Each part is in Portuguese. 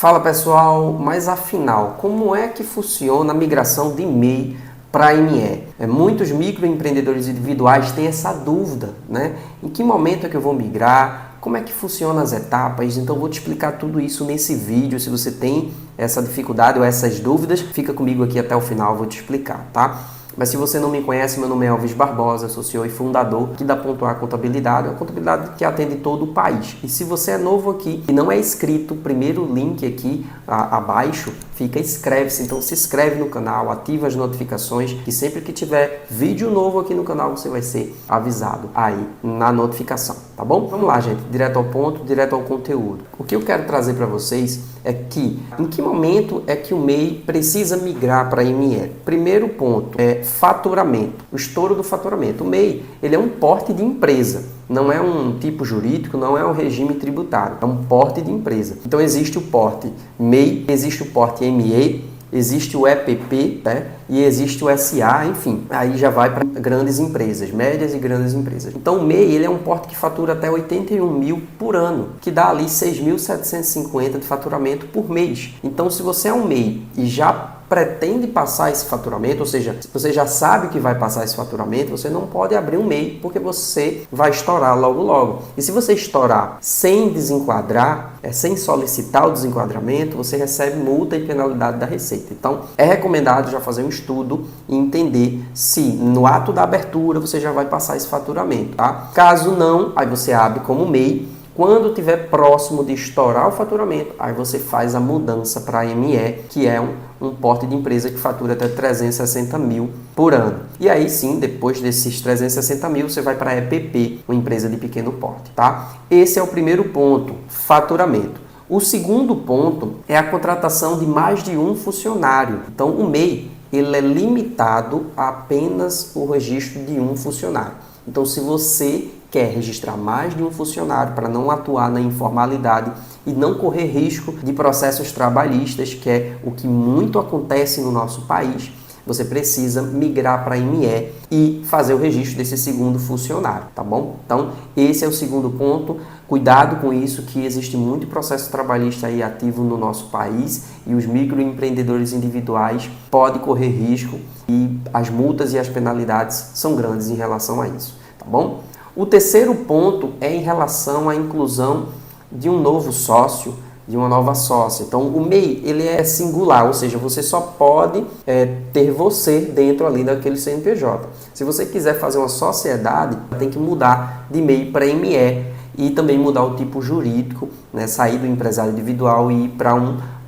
Fala pessoal, mas afinal, como é que funciona a migração de MEI para ME? Muitos microempreendedores individuais têm essa dúvida, né? Em que momento é que eu vou migrar? Como é que funcionam as etapas? Então eu vou te explicar tudo isso nesse vídeo. Se você tem essa dificuldade ou essas dúvidas, fica comigo aqui até o final, eu vou te explicar, tá? Mas se você não me conhece, meu nome é Elvis Barbosa, sou CEO e fundador aqui da Pontuar Contabilidade, uma contabilidade que atende todo o país. E se você é novo aqui e não é inscrito, o primeiro link aqui abaixo, inscreve-se. Então se inscreve no canal, ativa as notificações, que sempre que tiver vídeo novo aqui no canal, você vai ser avisado aí na notificação, tá bom? Vamos lá, gente, direto ao ponto, direto ao conteúdo. O que eu quero trazer para vocês é que, em que momento é que o MEI precisa migrar para ME? Primeiro ponto é faturamento, o estouro do faturamento. O MEI, ele é um porte de empresa, não é um tipo jurídico, não é um regime tributário, é um porte de empresa. Então existe o porte MEI, existe o porte ME, existe o EPP, né? E existe o SA, enfim, aí já vai para grandes empresas, médias e grandes empresas. Então o MEI, ele é um porte que fatura até 81 mil por ano, que dá ali 6.750 de faturamento por mês. Então se você é um MEI e já pretende passar esse faturamento, ou seja, se você já sabe que vai passar esse faturamento, você não pode abrir um MEI porque você vai estourar logo logo. E se você estourar sem desenquadrar, sem solicitar o desenquadramento, você recebe multa e penalidade da Receita. Então é recomendado já fazer um estudo e entender se no ato da abertura você já vai passar esse faturamento, tá? Caso não, aí você abre como MEI. Quando estiver próximo de estourar o faturamento, aí você faz a mudança para ME, que é um porte de empresa que fatura até 360 mil por ano. E aí sim, depois desses 360 mil, você vai para EPP, uma empresa de pequeno porte, tá? Esse é o primeiro ponto, faturamento. O segundo ponto é a contratação de mais de um funcionário. Então, o MEI, ele é limitado a apenas o registro de um funcionário. Então, se você quer registrar mais de um funcionário para não atuar na informalidade e não correr risco de processos trabalhistas, que é o que muito acontece no nosso país, você precisa migrar para ME e fazer o registro desse segundo funcionário, tá bom? Então, esse é o segundo ponto. Cuidado com isso, que existe muito processo trabalhista aí ativo no nosso país e os microempreendedores individuais podem correr risco e as multas e as penalidades são grandes em relação a isso, tá bom? O terceiro ponto é em relação à inclusão de um novo sócio, de uma nova sócia. Então, o MEI, ele é singular, ou seja, você só pode ter você dentro ali daquele CNPJ. Se você quiser fazer uma sociedade, tem que mudar de MEI para ME e também mudar o tipo jurídico, né? Sair do empresário individual e ir para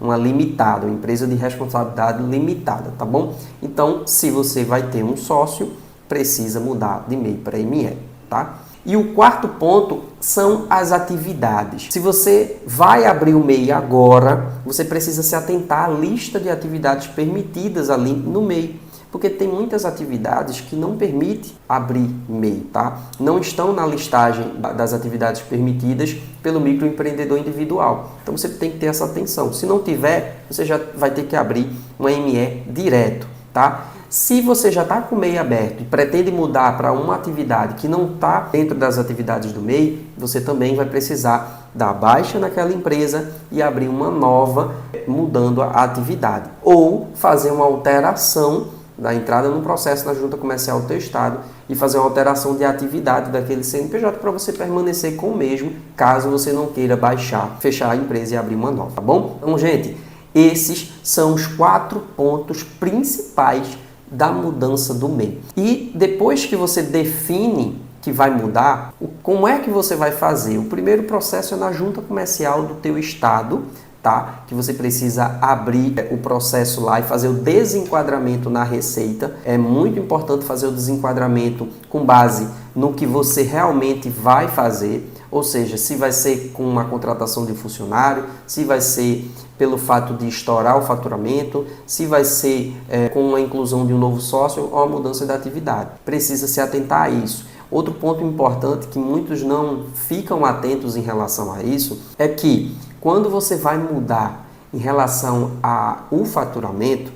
uma limitada, uma empresa de responsabilidade limitada, tá bom? Então, se você vai ter um sócio, precisa mudar de MEI para ME, tá? E o quarto ponto são as atividades. Se você vai abrir o MEI agora, você precisa se atentar à lista de atividades permitidas ali no MEI, porque tem muitas atividades que não permitem abrir MEI, tá? Não estão na listagem das atividades permitidas pelo microempreendedor individual. Então você tem que ter essa atenção. Se não tiver, você já vai ter que abrir uma ME direto, tá? Se você já está com o MEI aberto e pretende mudar para uma atividade que não está dentro das atividades do MEI, você também vai precisar dar baixa naquela empresa e abrir uma nova, mudando a atividade. Ou fazer uma alteração da entrada no processo na Junta Comercial do teu estado e fazer uma alteração de atividade daquele CNPJ para você permanecer com o mesmo, caso você não queira baixar, fechar a empresa e abrir uma nova, tá bom? Então, gente, esses são os 4 pontos principais da mudança do MEI. E depois que você define que vai mudar, como é que você vai fazer? O primeiro processo é na Junta Comercial do teu estado, tá? Que você precisa abrir o processo lá e fazer o desenquadramento na Receita. É muito importante fazer o desenquadramento com base no que você realmente vai fazer, ou seja, se vai ser com uma contratação de funcionário, se vai ser pelo fato de estourar o faturamento, se vai ser com a inclusão de um novo sócio ou a mudança da atividade. Precisa se atentar a isso. Outro ponto importante que muitos não ficam atentos em relação a isso é que quando você vai mudar em relação ao faturamento,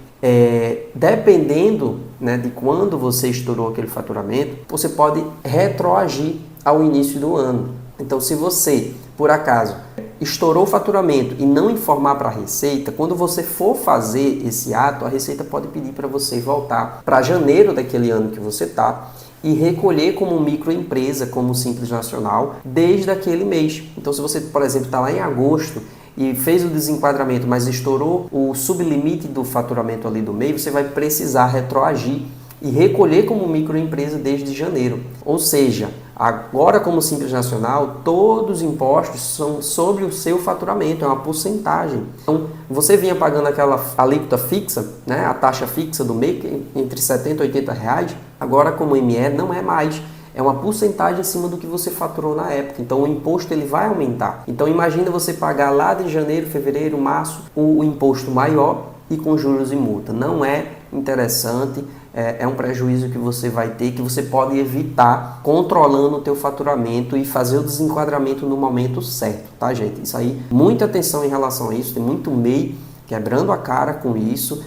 dependendo, né, de quando você estourou aquele faturamento, você pode retroagir ao início do ano. Então, se você por acaso estourou o faturamento e não informar para a Receita, quando você for fazer esse ato, a Receita pode pedir para você voltar para janeiro daquele ano que você está e recolher como microempresa, como Simples Nacional, desde aquele mês. Então, se você, por exemplo, está lá em agosto e fez o desenquadramento, mas estourou o sublimite do faturamento ali do mês, você vai precisar retroagir e recolher como microempresa desde janeiro. Ou seja, agora como Simples Nacional, todos os impostos são sobre o seu faturamento, é uma porcentagem. Então, você vinha pagando aquela alíquota fixa, né, a taxa fixa do mês, entre 70 e 80 reais, agora como ME não é mais. É uma porcentagem em cima do que você faturou na época. Então o imposto ele vai aumentar. Então imagina você pagar lá de janeiro, fevereiro, março, o imposto maior e com juros e multa. Não é interessante, é um prejuízo que você vai ter, que você pode evitar controlando o teu faturamento e fazer o desenquadramento no momento certo, tá, gente? Isso aí, muita atenção em relação a isso, tem muito MEI quebrando a cara com isso,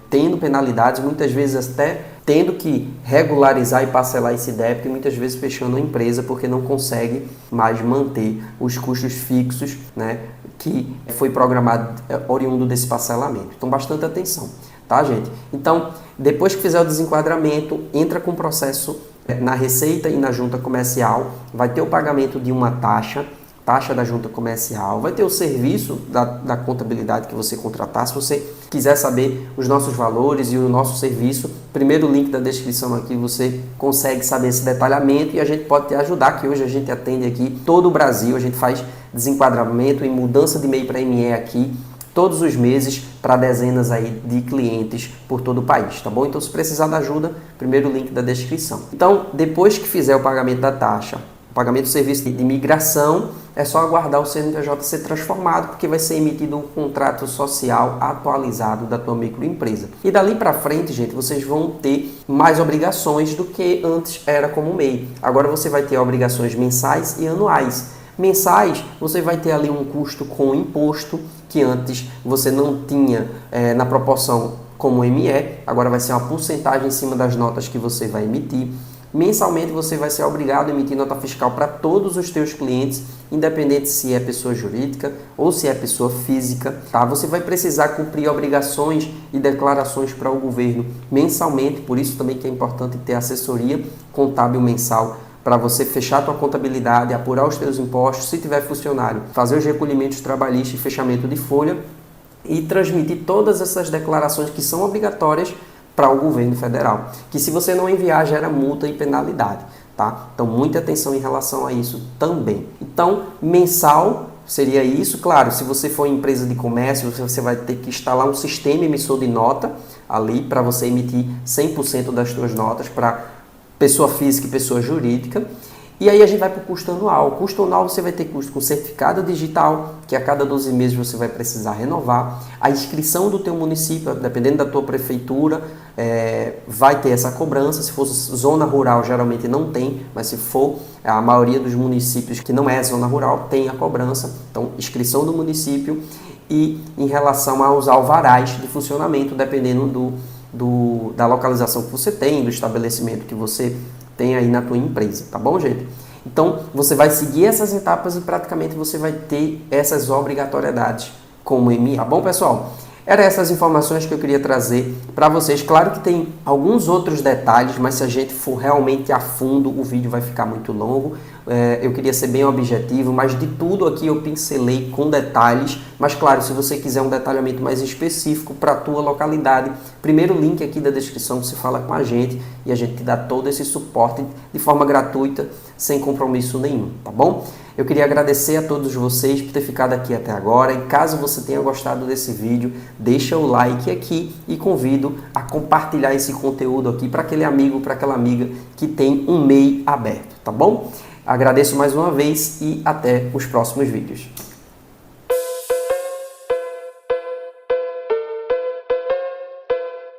tendo penalidades, muitas vezes até tendo que regularizar e parcelar esse débito e muitas vezes fechando a empresa porque não consegue mais manter os custos fixos, né, que foi programado oriundo desse parcelamento. Então, bastante atenção, tá, gente? Então, depois que fizer o desenquadramento, entra com o processo na Receita e na Junta Comercial, vai ter o pagamento de uma taxa da junta comercial, vai ter o serviço da contabilidade que você contratar. Se você quiser saber os nossos valores e o nosso serviço, primeiro link da descrição aqui você consegue saber esse detalhamento e a gente pode te ajudar, que hoje a gente atende aqui todo o Brasil, a gente faz desenquadramento e mudança de MEI para ME aqui todos os meses para dezenas aí de clientes por todo o país, tá bom? Então se precisar da ajuda, primeiro link da descrição. Então, depois que fizer o pagamento da taxa, pagamento do serviço de migração, é só aguardar o CNPJ ser transformado, porque vai ser emitido um contrato social atualizado da tua microempresa. E dali para frente, gente, vocês vão ter mais obrigações do que antes era como MEI. Agora você vai ter obrigações mensais e anuais. Mensais, você vai ter ali um custo com imposto, que antes você não tinha na proporção como ME, agora vai ser uma porcentagem em cima das notas que você vai emitir. Mensalmente você vai ser obrigado a emitir nota fiscal para todos os teus clientes, independente se é pessoa jurídica ou se é pessoa física, tá? Você vai precisar cumprir obrigações e declarações para o governo mensalmente, por isso também que é importante ter assessoria contábil mensal para você fechar a tua contabilidade, apurar os teus impostos, se tiver funcionário, fazer os recolhimentos trabalhistas e fechamento de folha e transmitir todas essas declarações que são obrigatórias para o governo federal, que se você não enviar gera multa e penalidade, tá? Então muita atenção em relação a isso também. Então mensal seria isso, claro, se você for empresa de comércio, você vai ter que instalar um sistema emissor de nota ali para você emitir 100% das suas notas para pessoa física e pessoa jurídica. E aí a gente vai para o custo anual. O custo anual você vai ter custo com certificado digital, que a cada 12 meses você vai precisar renovar. A inscrição do teu município, dependendo da tua prefeitura, vai ter essa cobrança. Se for zona rural, geralmente não tem, mas se for a maioria dos municípios que não é zona rural, tem a cobrança. Então, inscrição do município e em relação aos alvarás de funcionamento, dependendo da localização que você tem, do estabelecimento que você tem aí na tua empresa, tá bom, gente? Então, você vai seguir essas etapas e praticamente você vai ter essas obrigatoriedades como ME, tá bom, pessoal? Eram essas informações que eu queria trazer para vocês. Claro que tem alguns outros detalhes, mas se a gente for realmente a fundo, o vídeo vai ficar muito longo. Eu queria ser bem objetivo, mas de tudo aqui eu pincelei com detalhes. Mas claro, se você quiser um detalhamento mais específico para a tua localidade, primeiro link aqui da descrição, você fala com a gente e a gente te dá todo esse suporte de forma gratuita, sem compromisso nenhum, tá bom? Eu queria agradecer a todos vocês por ter ficado aqui até agora e caso você tenha gostado desse vídeo, deixa o like aqui e convido a compartilhar esse conteúdo aqui para aquele amigo, para aquela amiga que tem um MEI aberto, tá bom? Agradeço mais uma vez e até os próximos vídeos.